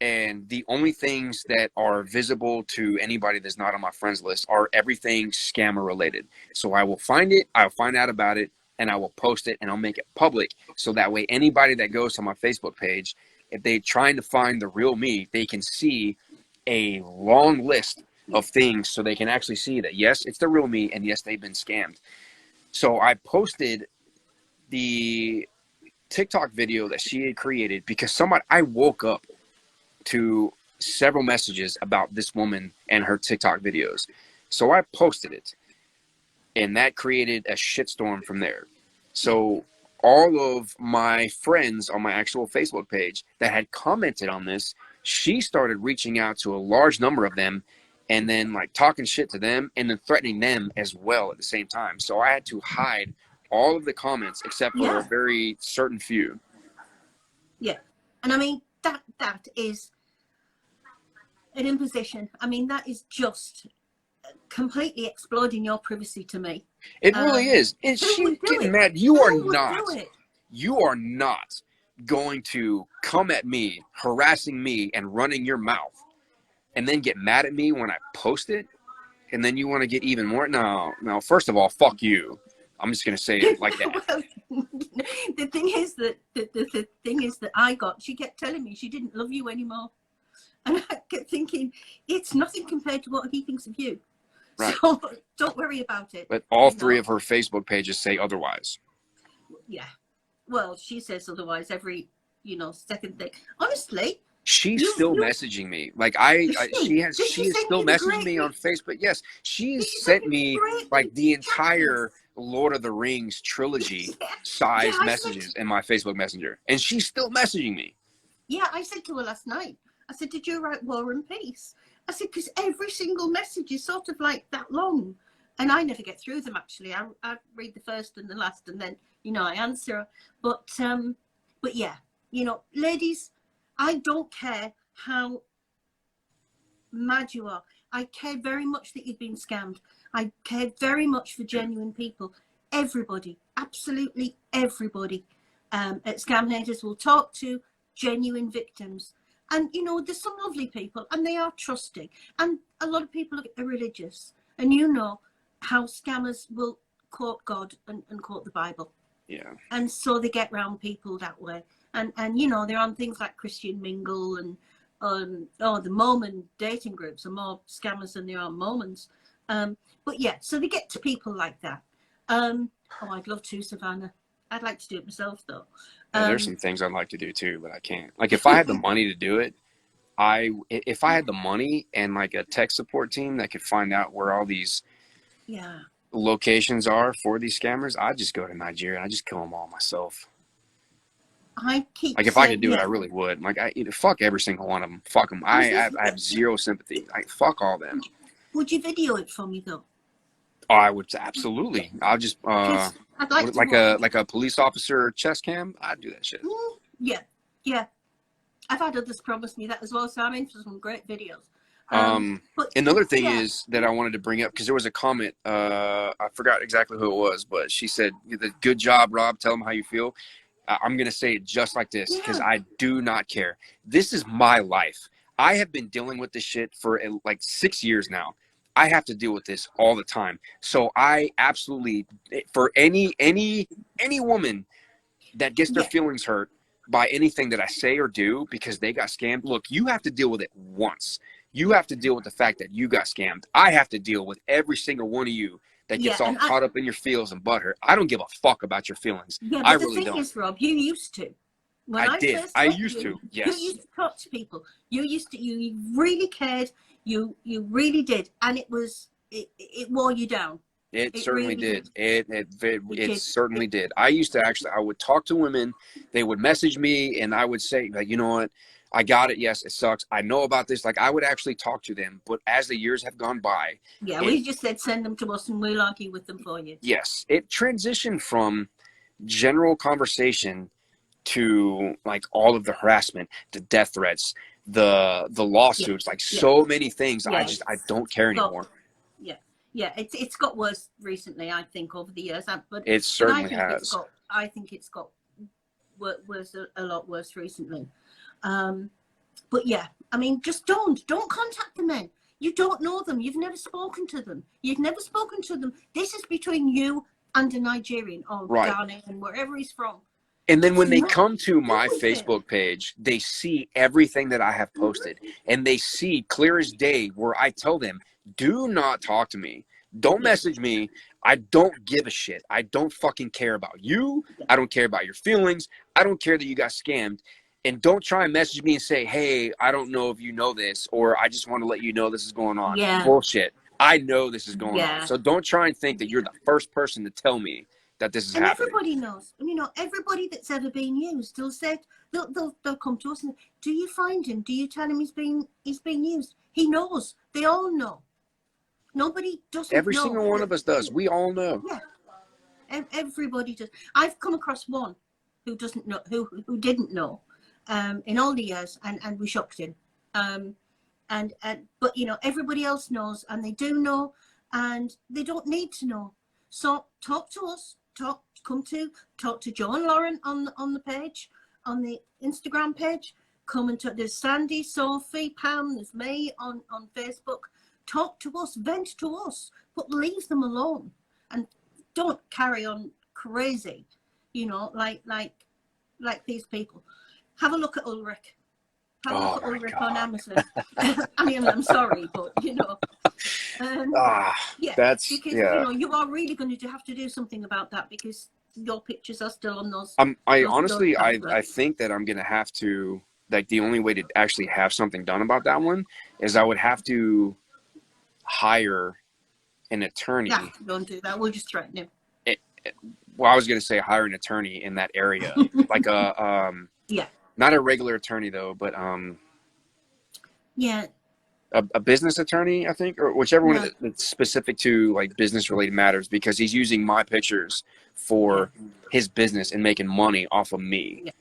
And the only things that are visible to anybody that's not on my friends list are everything scammer related. So I will find it, I'll find out about it, and I will post it, and I'll make it public. So that way anybody that goes to my Facebook page, if they're trying to find the real me, they can see a long list of things so they can actually see that, yes, it's the real me, and yes, they've been scammed. So I posted the TikTok video that she had created because I woke up to several messages about this woman and her TikTok videos. So I posted it, and that created a shitstorm from there. So all of my friends on my actual Facebook page that had commented on this, she started reaching out to a large number of them and then like talking shit to them and then threatening them as well at the same time. So I had to hide all of the comments except for a very certain few. Yeah. And I mean, that is an imposition. I mean, that is just completely exploding your privacy to me. It really is. And she's getting mad. You are not going to come at me, harassing me and running your mouth and then get mad at me when I post it. And then you want to get even more. No, first of all, fuck you. I'm just going to say it like that. Well, the thing is that she kept telling me she didn't love you anymore. And I kept thinking, it's nothing compared to what he thinks of you. Right. So don't worry about it. But all three of her Facebook pages say otherwise. Yeah. Well, she says otherwise every, second thing. Honestly. She's still messaging me. Like she is still messaging me on Facebook. Yes. She's sent me like the entire Lord of the Rings trilogy Yeah, size I said, messages in my Facebook Messenger, and she's still messaging me. yeah, I said to her last night, I said, did you write War and Peace? I said, because every single message is sort of like that long. And I never get through them, actually. I read the first and the last, and then, you know, I answer. But yeah, you know, ladies, I don't care how mad you are. I care very much that you've been scammed. I care very much for genuine people. Everybody, absolutely everybody at Scam Haters will talk to genuine victims. And, you know, there's some lovely people and they are trusting. And a lot of people are religious. And you know how scammers will quote God and quote the Bible. Yeah. And so they get round people that way. And you know, they're on things like Christian Mingle and the Mormon dating groups are more scammers than there are Mormons. But yeah, so they get to people like that. Oh, I'd love to, Savannah. I'd like to do it myself, though. There's some things I'd like to do too, but I can't. Like, if I had the money to do it, if I had the money and like a tech support team that could find out where all these locations are for these scammers, I'd just go to Nigeria and I'd just kill them all myself. I keep like if I could do it, I really would. Like, fuck every single one of them. Fuck them. I have zero sympathy. Fuck all them. Would you video it for me though? Oh, I would absolutely. I'll just I'd like a police officer chest cam. I'd do that shit. Yeah, yeah. I've had others promise me that as well, so I'm in for some great videos. But another thing is that I wanted to bring up, because there was a comment. I forgot exactly who it was, but she said, "Good job, Rob. Tell them how you feel." I'm going to say it just like this, because I do not care. This is my life. I have been dealing with this shit for like 6 years now. I have to deal with this all the time. So I absolutely, for any woman that gets their feelings hurt by anything that I say or do because they got scammed, look, you have to deal with it once. You have to deal with the fact that you got scammed. I have to deal with every single one of you that gets all caught up in your feels and butthurt. I don't give a fuck about your feelings. Yeah, but I the really thing don't. is, Rob, you used to. When I did. First I met used to. Yes. You used to talk to people. You used to. You really cared. You really did, and it wore you down. It certainly really did. It certainly did. I used to I would talk to women. They would message me, and I would say, like, you know what? I got it. Yes, it sucks. I know about this. Like, I would actually talk to them. But as the years have gone by. Yeah, we just said send them to us and we'll argue with them for you. Yes. It transitioned from general conversation to, like, all of the harassment, the death threats, the lawsuits, so many things. I don't care anymore. Yeah, it's got worse recently, I think, over the years. But it certainly has. I think it's got worse, a lot worse recently. But yeah, I mean, just don't contact the men. You don't know them. You've never spoken to them. This is between you and a Nigerian or Ghanaian, wherever he's from. And then when they come to my Facebook page, they see everything that I have posted, and they see clear as day where I tell them, do not talk to me. Don't message me. I don't give a shit. I don't fucking care about you. I don't care about your feelings. I don't care that you got scammed. And don't try and message me and say, hey, I don't know if you know this, or I just want to let you know this is going on. Yeah. Bullshit. I know this is going on. So don't try and think that you're the first person to tell me that this is happening. Everybody knows. You know, everybody that's ever been used, they'll come to us and, do you find him? Do you tell him he's being used? He knows. They all know. Nobody doesn't know. Every single one of us does. We all know. Yeah. Everybody does. I've come across one who doesn't know, who didn't know, in all the years, and we shocked him. But you know, everybody else knows, and they do know, and they don't need to know. So talk to us. Talk to Joe and Lauren on the page, on the Instagram page. Come and talk. There's Sandy, Sophie, Pam. There's me on Facebook. Talk to us, vent to us, but leave them alone, and don't carry on crazy, you know, like these people. Have a look at Ulrich. Have a look at Ulrich on Amazon. I mean, I'm sorry, but you know, because you know, you are really going to have to do something about that, because your pictures are still on those. I think that I'm going to have to, like, the only way to actually have something done about that one is I would have to hire an attorney. Yeah, don't do that. We'll just threaten him. well, I was going to say hire an attorney in that area, like Yeah. not a regular attorney though, but Yeah. a business attorney, I think, or whichever Yeah. one that's specific to like business related matters, because he's using my pictures for his business and making money off of me. Yeah.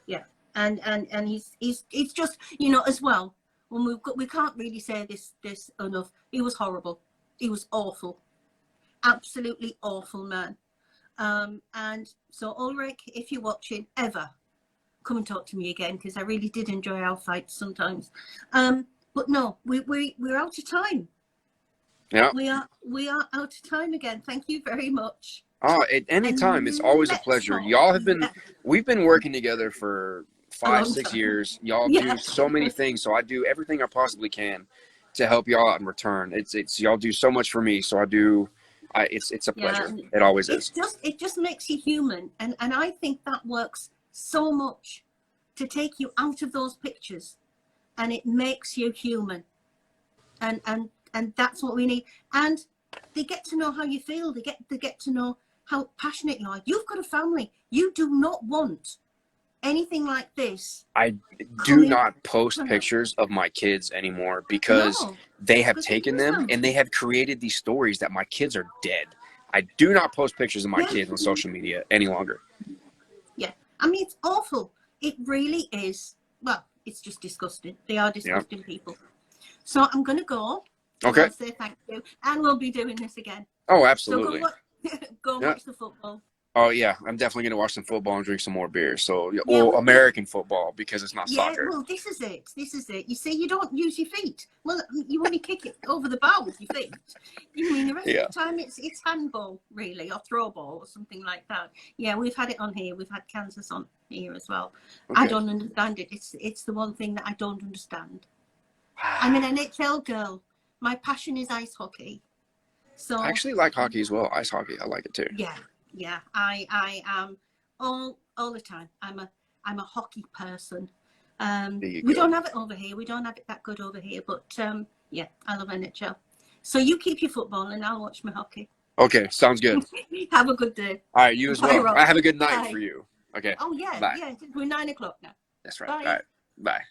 Yeah. And he's just, you know, as well, when we can't really say this enough. He was horrible. He was awful. Absolutely awful man. And so Ulrich, if you're watching ever, come and talk to me again, because I really did enjoy our fights sometimes. But no, we're out of time. Yeah. We are out of time again. Thank you very much. Oh, at any time, it's always a pleasure. Y'all have been, we've been working together for 5-6 years. Y'all do so many things, so I do everything I possibly can to help y'all out in return. It's y'all do so much for me, so it's a pleasure. It always is. It just makes you human, and I think that works so much to take you out of those pictures, and it makes you human, and that's what we need. And they get to know how you feel. They get to know how passionate you are. You've got a family. You do not want anything like this. I do not post pictures of my kids anymore, because they have taken them and they have created these stories that my kids are dead. I do not post pictures of my kids on social media any longer. Yeah, I mean, it's awful. It really is. Well, it's just disgusting. They are disgusting people. So I'm going to go. Okay. I'll say thank you. And we'll be doing this again. Oh, absolutely. So go and watch the football. Oh, yeah. I'm definitely going to watch some football and drink some more beer. So, well, American football, because it's not soccer. Yeah, well, this is it. You see, you don't use your feet. Well, you only kick it over the bar with your feet. You mean the rest of the time it's handball, really, or throw ball or something like that. Yeah, we've had it on here. We've had Kansas on here as well. Okay. I don't understand it. It's the one thing that I don't understand. I'm an NHL girl. My passion is ice hockey. So I actually like hockey as well. Ice hockey, I like it too. Yeah. I am all the time. I'm a hockey person. We don't have it over here. We don't have it that good over here. But yeah, I love NHL. So you keep your football and I'll watch my hockey. Okay, sounds good. Have a good day. All right, you as well. Rob. I have a good night for you. Okay. Oh yeah, Bye. yeah. We're 9 o'clock now. That's right. Bye. All right. Bye.